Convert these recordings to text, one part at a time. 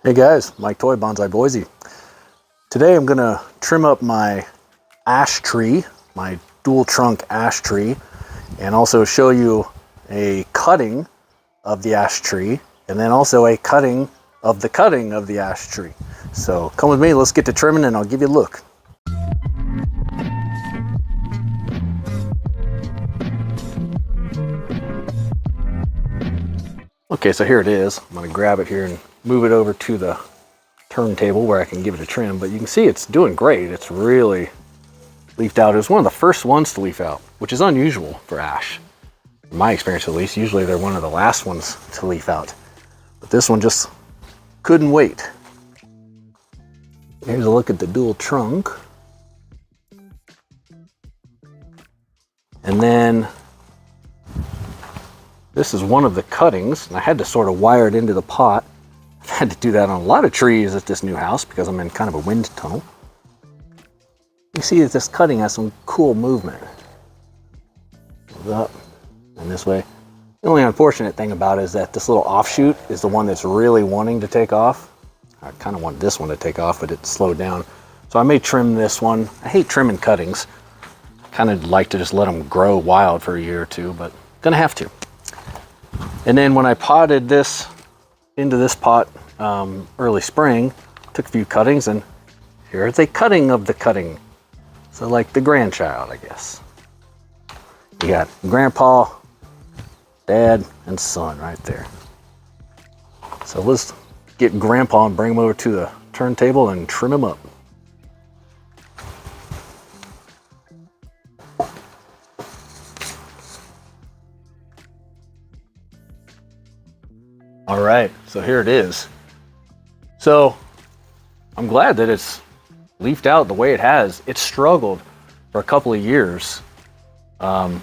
Hey guys, Mike Toy, Bonsai Boise. Today I'm gonna trim up my ash tree, my dual trunk ash tree, and also show you a cutting of the ash tree, and then also a cutting of the ash tree. So come with me, let's get to trimming and I'll give you a look. Okay, so here it is. I'm gonna grab it here and move it over to the turntable where I can give it a trim, but you can see it's doing great. It's really leafed out. It was one of the first ones to leaf out, which is unusual for ash. In my experience at least, usually they're one of the last ones to leaf out. But this one just couldn't wait. Here's a look at the dual trunk. And then this is one of the cuttings, and I had to sort of wire it into the pot. I've had to do that on a lot of trees at this new house because I'm in kind of a wind tunnel. You see that this cutting has some cool movement. Goes up and this way. The only unfortunate thing about it is that this little offshoot is the one that's really wanting to take off. I kind of want this one to take off, but it slowed down. So I may trim this one. I hate trimming cuttings. I kind of like to just let them grow wild for a year or two, but gonna have to. And then when I potted this into this pot early spring, took a few cuttings, and here's a cutting of the cutting. So like the grandchild, I guess. You got grandpa, dad, and son right there. So let's get grandpa and bring him over to the turntable and trim him up. All right, so here it is. So I'm glad that it's leafed out the way it has. It struggled for a couple of years. I've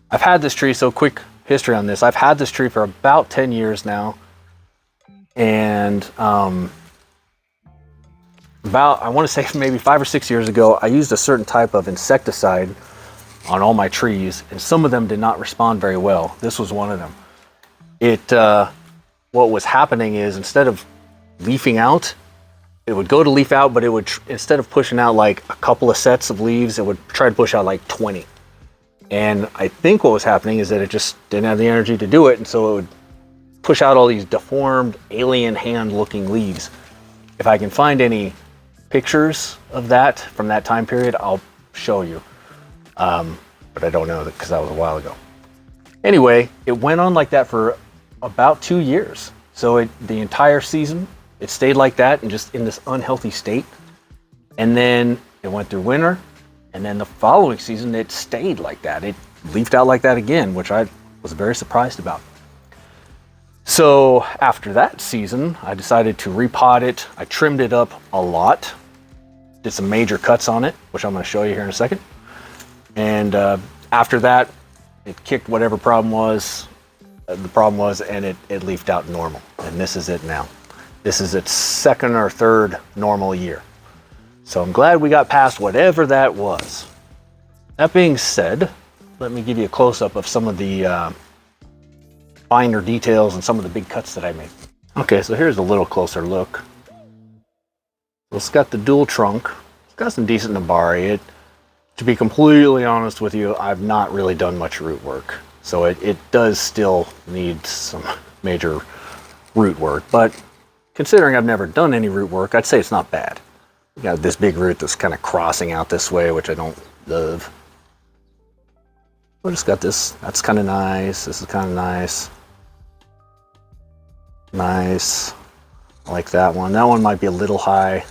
had this tree, so quick history on this. I've had this tree for about 10 years now. And I want to say maybe 5 or 6 years ago, I used a certain type of insecticide on all my trees, and some of them did not respond very well. This was one of them. What was happening is instead of leafing out, it would go to leaf out, but it would, instead of pushing out like a couple of sets of leaves, it would try to push out like 20. And I think what was happening is that it just didn't have the energy to do it, and so it would push out all these deformed, alien hand-looking leaves. If I can find any pictures of that from that time period, I'll show you. But I don't know because that was a while ago. Anyway, it went on like that for about 2 years. So the entire season, it stayed like that and just in this unhealthy state. And then it went through winter. And then the following season, it stayed like that. It leafed out like that again, which I was very surprised about. So after that season, I decided to repot it. I trimmed it up a lot. Did some major cuts on it, which I'm going to show you here in a second. And after that, it kicked whatever problem was, and it leafed out normal. And this is it now. This is its second or third normal year. So I'm glad we got past whatever that was. That being said, let me give you a close-up of some of the finer details and some of the big cuts that I made. Okay, so here's a little closer look. It's got the dual trunk. It's got some decent nabari. To be completely honest with you, I've not really done much root work. So it does still need some major root work, but considering I've never done any root work, I'd say it's not bad. You got this big root that's kind of crossing out this way, which I don't love. I just got this, that's kind of nice. This is kind of nice. Nice. I like that one. That one might be a little high.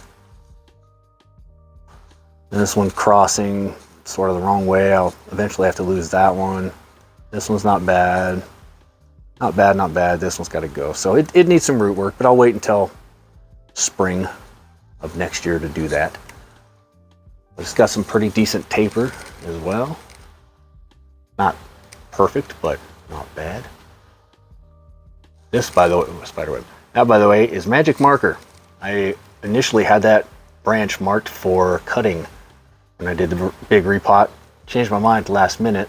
And this one crossing sort of the wrong way. I'll eventually have to lose that one. This one's not bad. Not bad, not bad. This one's got to go. So it needs some root work, but I'll wait until spring of next year to do that. It's got some pretty decent taper as well. Not perfect, but not bad. This, by the way, spiderweb. That, by the way, is magic marker. I initially had that branch marked for cutting when I did the big repot. Changed my mind at the last minute.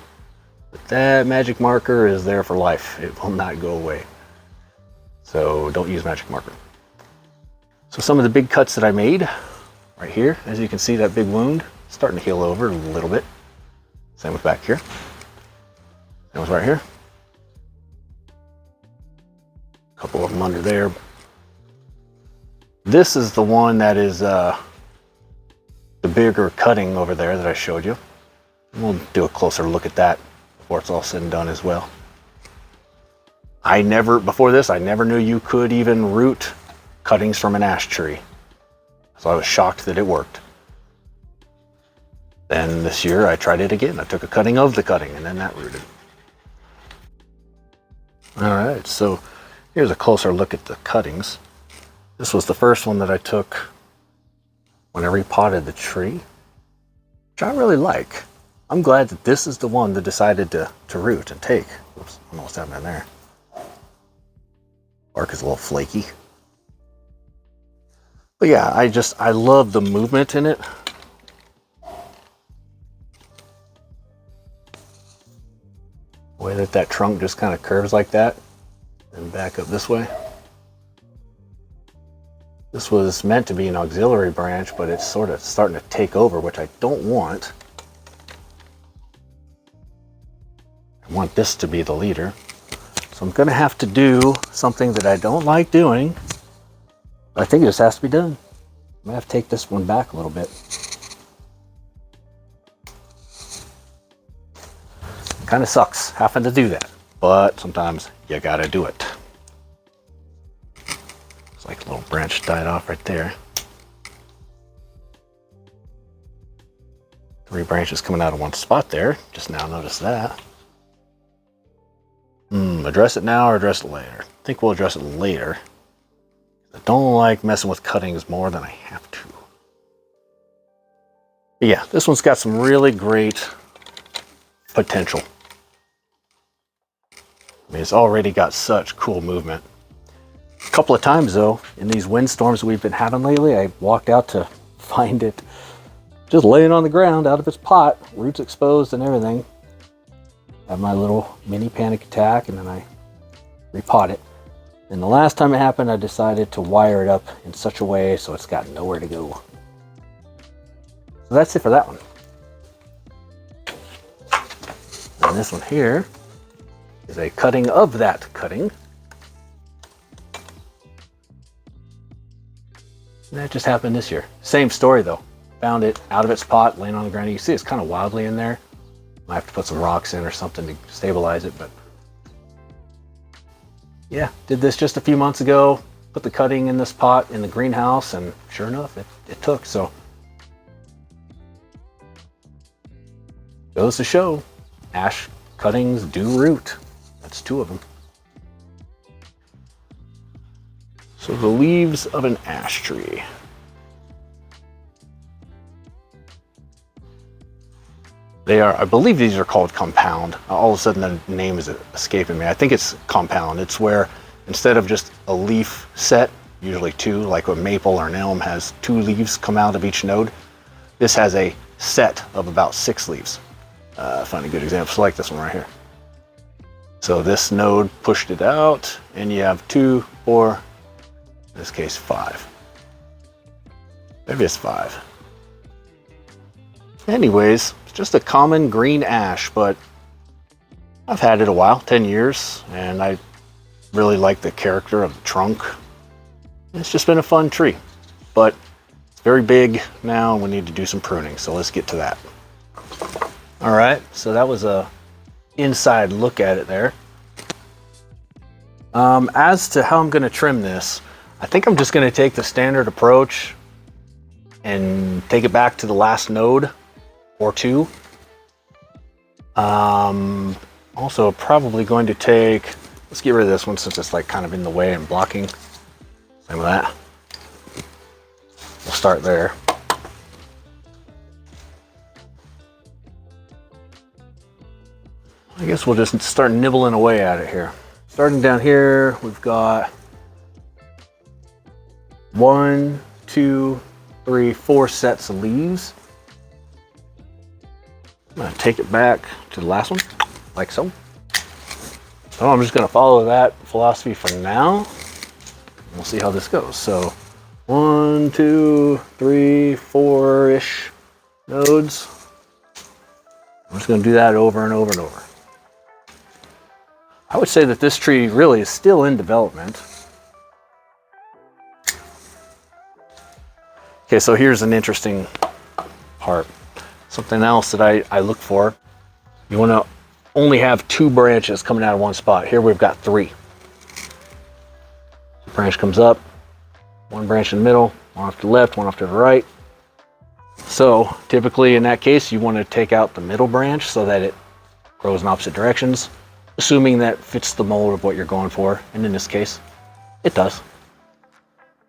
But that magic marker is there for life. It will not go away. So don't use magic marker. So some of the big cuts that I made right here, as you can see, that big wound starting to heal over a little bit. Same with back here. Same with right here. A couple of them under there. This is the one that is the bigger cutting over there that I showed you. We'll do a closer look at that before it's all said and done as well. Before this, I never knew you could even root cuttings from an ash tree. So I was shocked that it worked. Then this year I tried it again. I took a cutting of the cutting and then that rooted. All right, so here's a closer look at the cuttings. This was the first one that I took when I repotted the tree, which I really like. I'm glad that this is the one that decided to root and take. Oops, I almost have it in there. Bark is a little flaky. But yeah, I love the movement in it. The way that trunk just kind of curves like that and back up this way. This was meant to be an auxiliary branch, but it's sort of starting to take over, which I don't want. I want this to be the leader. So I'm going to have to do something that I don't like doing. I think it just has to be done. I'm going to have to take this one back a little bit. Kind of sucks having to do that, but sometimes you got to do it. It's like a little branch died off right there. 3 branches coming out of one spot there. Just now noticed that. Address it now or address it later? I think we'll address it later. I don't like messing with cuttings more than I have to. But yeah, this one's got some really great potential. I mean, it's already got such cool movement. A couple of times though, in these windstorms we've been having lately, I walked out to find it just laying on the ground out of its pot, roots exposed and everything. Have my little mini panic attack, and then I repot it. And the last time it happened, I decided to wire it up in such a way so it's got nowhere to go. So that's it for that one. And this one here is a cutting of that cutting. And that just happened this year. Same story though. Found it out of its pot, laying on the ground. You can see it's kind of wildly in there. Might have to put some rocks in or something to stabilize it, but yeah, did this just a few months ago. Put the cutting in this pot in the greenhouse, and sure enough, it took. So goes to show, ash cuttings do root. That's 2 of them. So the leaves of an ash tree. They are, I believe these are called compound. All of a sudden the name is escaping me. I think it's compound. It's where instead of just a leaf set, usually 2, like a maple or an elm has 2 leaves come out of each node, this has a set of about 6 leaves. Find a good example, so like this one right here. So this node pushed it out, and you have 2, 4, in this case 5. Maybe it's 5. Anyways, it's just a common green ash, but I've had it a while, 10 years, and I really like the character of the trunk. It's just been a fun tree, but it's very big now, and we need to do some pruning, so let's get to that. All right, so that was a inside look at it there. As to how I'm going to trim this, I think I'm just going to take the standard approach and take it back to the last node or 2. Also probably going to take, let's get rid of this one since it's like kind of in the way and blocking. Same with that. We'll start there. I guess we'll just start nibbling away at it here. Starting down here, we've got 1, 2, 3, 4 sets of leaves. I'm going to take it back to the last one, like so. So I'm just going to follow that philosophy for now. We'll see how this goes. So 1, 2, 3, 4-ish nodes. I'm just going to do that over and over and over. I would say that this tree really is still in development. Okay, so here's an interesting part. Something else that I look for. You want to only have 2 branches coming out of one spot. Here we've got 3. Branch comes up, 1 branch in the middle, 1 off to the left, 1 off to the right. So typically in that case, you want to take out the middle branch so that it grows in opposite directions, assuming that fits the mold of what you're going for. And in this case, it does. So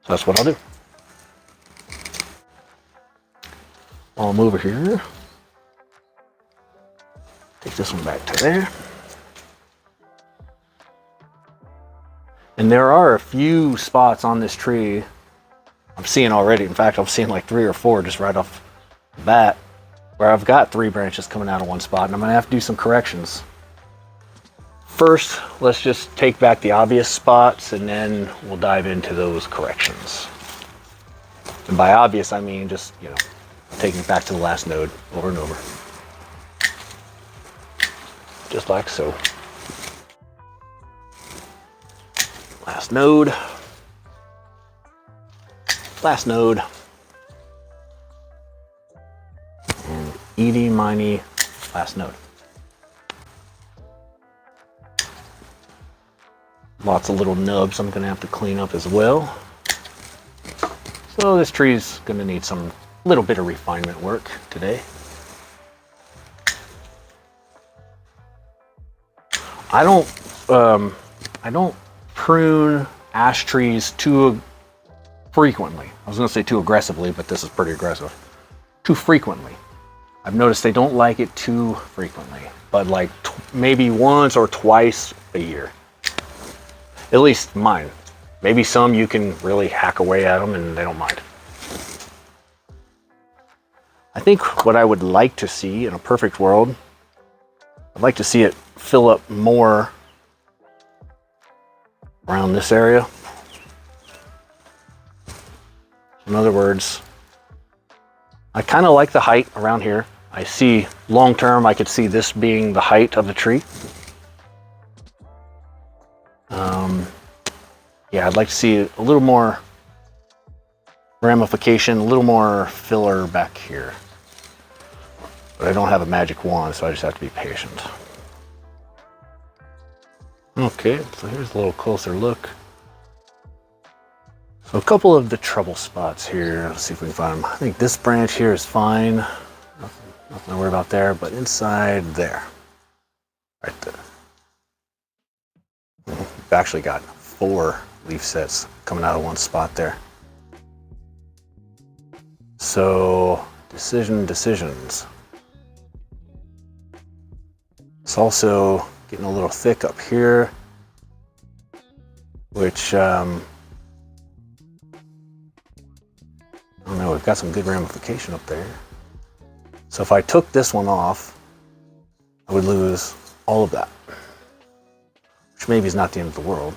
that's what I'll do. I'll move over here. Take this one back to there. And there are a few spots on this tree I'm seeing already. In fact, I'm seeing like 3 or 4 just right off the bat where I've got 3 branches coming out of one spot, and I'm gonna have to do some corrections. First, let's just take back the obvious spots and then we'll dive into those corrections. And by obvious, I mean just, you know, taking it back to the last node over and over. Just like so. Last node. Last node. And eeny, miny, last node. Lots of little nubs I'm gonna have to clean up as well. So this tree's gonna need some little bit of refinement work today. I don't prune ash trees too frequently. I was gonna say too aggressively, but this is pretty aggressive. Too frequently. I've noticed they don't like it too frequently, but like maybe once or twice a year. At least mine. Maybe some you can really hack away at them and they don't mind. I think what I would like to see in a perfect world, I'd like to see it fill up more around this area. In other words, I kind of like the height around here. I see long term, I could see this being the height of the tree. Yeah, I'd like to see a little more ramification, a little more filler back here. But I don't have a magic wand, so I just have to be patient. Okay, so here's a little closer look. So a couple of the trouble spots here. Let's see if we can find them. I think this branch here is fine. Nothing to worry about there, but inside there. Right there. We've actually got 4 leaf sets coming out of one spot there. So, decisions. It's also getting a little thick up here, which, I don't know, we've got some good ramification up there. So if I took this one off, I would lose all of that, which maybe is not the end of the world.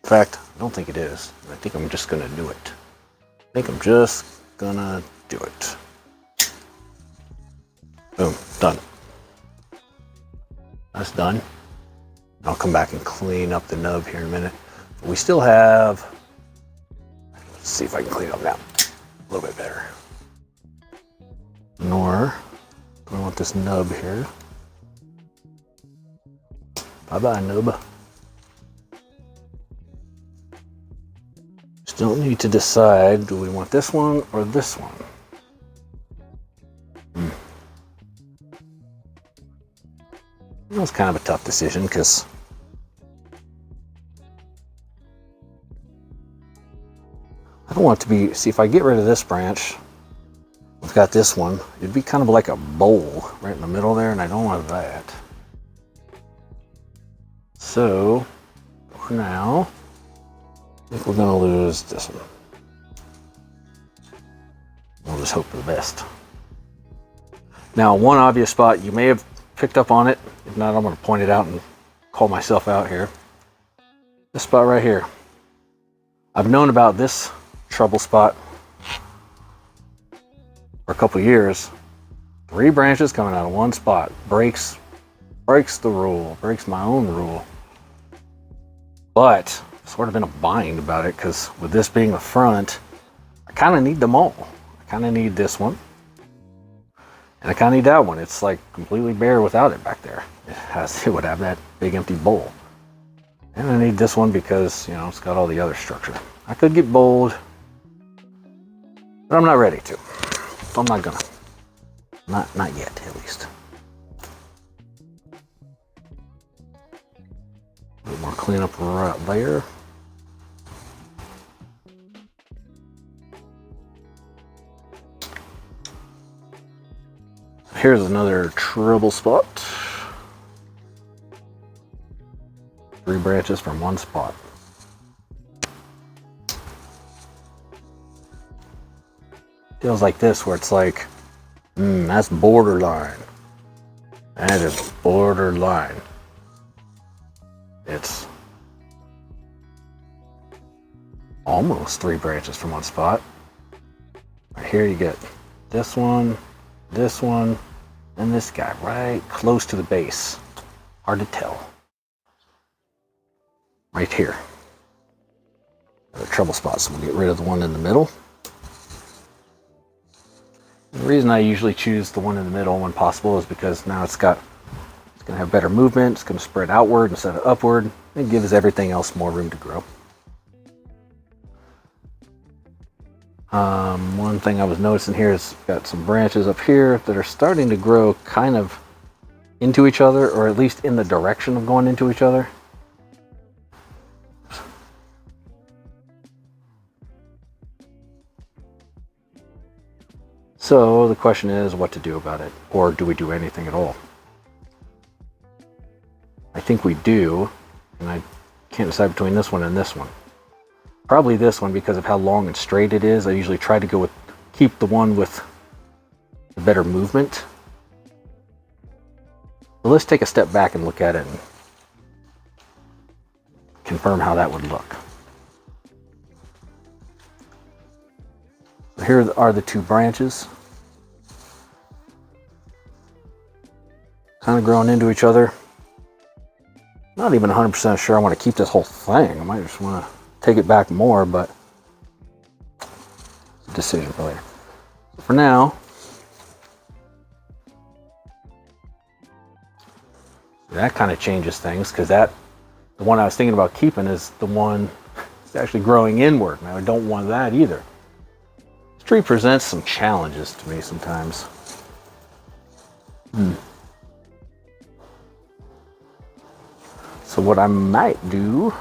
In fact, I don't think it is. I think I'm just gonna do it. Boom, done. That's done. I'll come back and clean up the nub here in a minute. But we still have, let's see if I can clean it up now. A little bit better. Nor, I want this nub here. Bye-bye, nub. Still need to decide, do we want this one or this one? That was kind of a tough decision because I don't want it to be, see if I get rid of this branch, we've got this one, it'd be kind of like a bowl right in the middle there, and I don't want that. So, for now, I think we're gonna lose this one. We'll just hope for the best. Now, one obvious spot, you may have picked up on it. If not, I'm gonna point it out and call myself out here. This spot right here. I've known about this trouble spot for a couple years. 3 branches coming out of one spot. Breaks the rule, breaks my own rule. But sort of in a bind about it, because with this being the front, I kind of need them all. I kind of need this one, and I kind of need that one. It's like completely bare without it back there. It would have that big empty bowl. And I need this one because, you know, it's got all the other structure. I could get bold, but I'm not ready to. So I'm not gonna. Not yet, at least. A little more cleanup right there. Here's another trouble spot. 3 branches from one spot. Feels like this, where it's like, that's borderline. That is borderline. It's almost 3 branches from one spot. Right here you get this one, and this guy right close to the base. Hard to tell. Right here. The trouble spot, so we'll get rid of the one in the middle. The reason I usually choose the one in the middle when possible is because now it's going to have better movement, it's going to spread outward instead of upward. It gives everything else more room to grow. One thing I was noticing here is got some branches up here that are starting to grow kind of into each other, or at least in the direction of going into each other. So the question is what to do about it, or do we do anything at all? I think we do, and I can't decide between this one and this one. Probably this one because of how long and straight it is. I usually try to keep the one with the better movement. So let's take a step back and look at it and confirm how that would look. So here are the 2 branches. Kind of growing into each other. Not even 100% sure I want to keep this whole thing. I might just want to take it back more, but it's a decision for later. For now, that kind of changes things, because the one I was thinking about keeping is the one that's actually growing inward, and I don't want that either. This tree presents some challenges to me sometimes. So what I might do,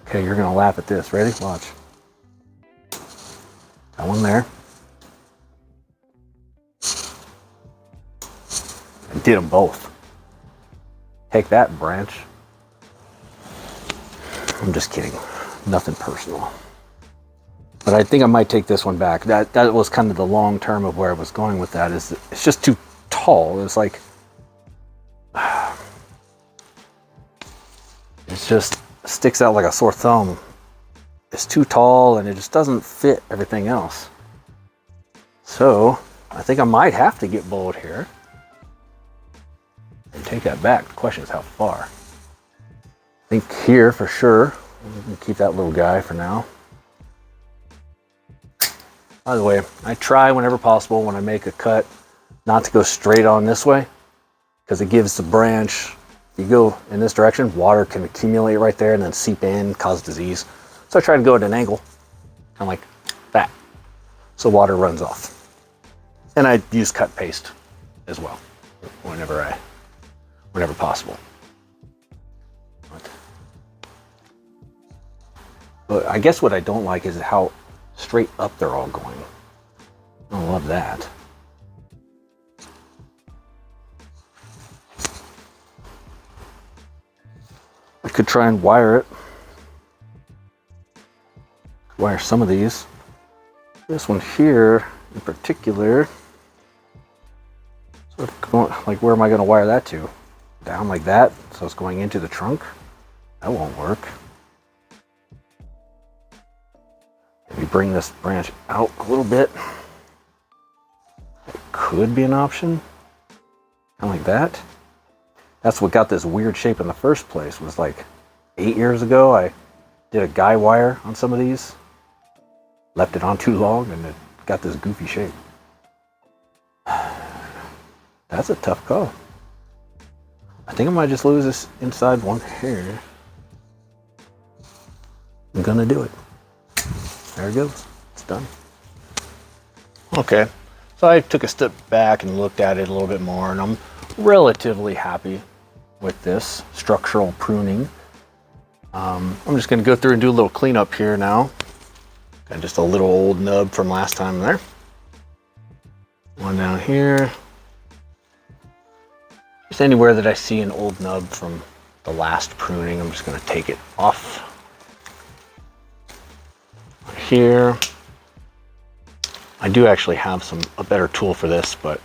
okay, you're gonna laugh at this. Ready? Watch. Got one there. I did them both. Take that, branch. I'm just kidding. Nothing personal. But I think I might take this one back. That was kind of the long term of where I was going with that. Is it's just too tall. It's like it just sticks out like a sore thumb. It's too tall and it just doesn't fit everything else. So I think I might have to get bold here and take that back. The question is how far. I think here for sure. We can keep that little guy for now. By the way, I try whenever possible when I make a cut not to go straight on this way, because it gives the branch, if you go in this direction, water can accumulate right there and then seep in, cause disease. So I try to go at an angle, kind of like that, so water runs off. And I use cut paste as well, whenever possible. But I guess what I don't like is how straight up they're all going. I don't love that. I could try and wire it. Wire some of these. This one here in particular. Sort of going, like, where am I going to wire that to? Down like that, so it's going into the trunk. That won't work. Maybe bring this branch out a little bit. It could be an option. Kind of like that. That's what got this weird shape in the first place. Was like 8 years ago, I did a guy wire on some of these. Left it on too long and it got this goofy shape. That's a tough call. I think I might just lose this inside one hair. I'm gonna do it. There it goes. It's done. Okay, so I took a step back and looked at it a little bit more, and I'm relatively happy with this structural pruning. I'm just gonna go through and do a little cleanup here now. Got just a little old nub from last time there. One down here. Just anywhere that I see an old nub from the last pruning, I'm just gonna take it off. Here. I do actually have a better tool for this, but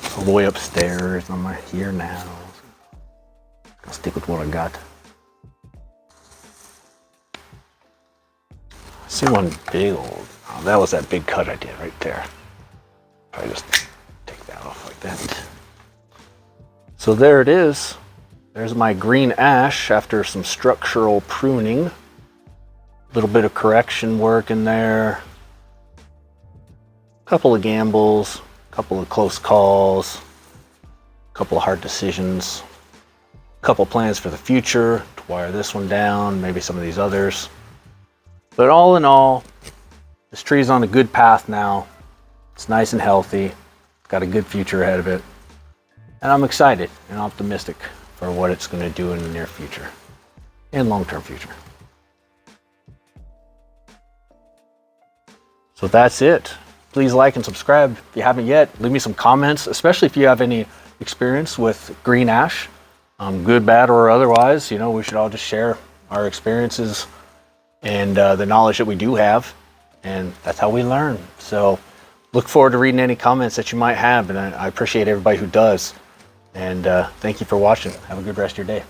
it's all the way upstairs. I'm here now. I'll stick with what I got. I see one big old, oh, that was that big cut I did right there. Probably just take that off like that. So there it is. There's my green ash after some structural pruning. A little bit of correction work in there. A couple of gambles, a couple of close calls, a couple of hard decisions, a couple plans for the future to wire this one down, maybe some of these others. But all in all, this tree's on a good path now. It's nice and healthy. It's got a good future ahead of it. And I'm excited and optimistic for what it's going to do in the near future and long-term future. So that's it. Please like and subscribe if you haven't yet. Leave me some comments, especially if you have any experience with green ash, good, bad, or otherwise. You know, we should all just share our experiences and the knowledge that we do have, and that's how we learn. So look forward to reading any comments that you might have, and I appreciate everybody who does. And thank you for watching. Have a good rest of your day.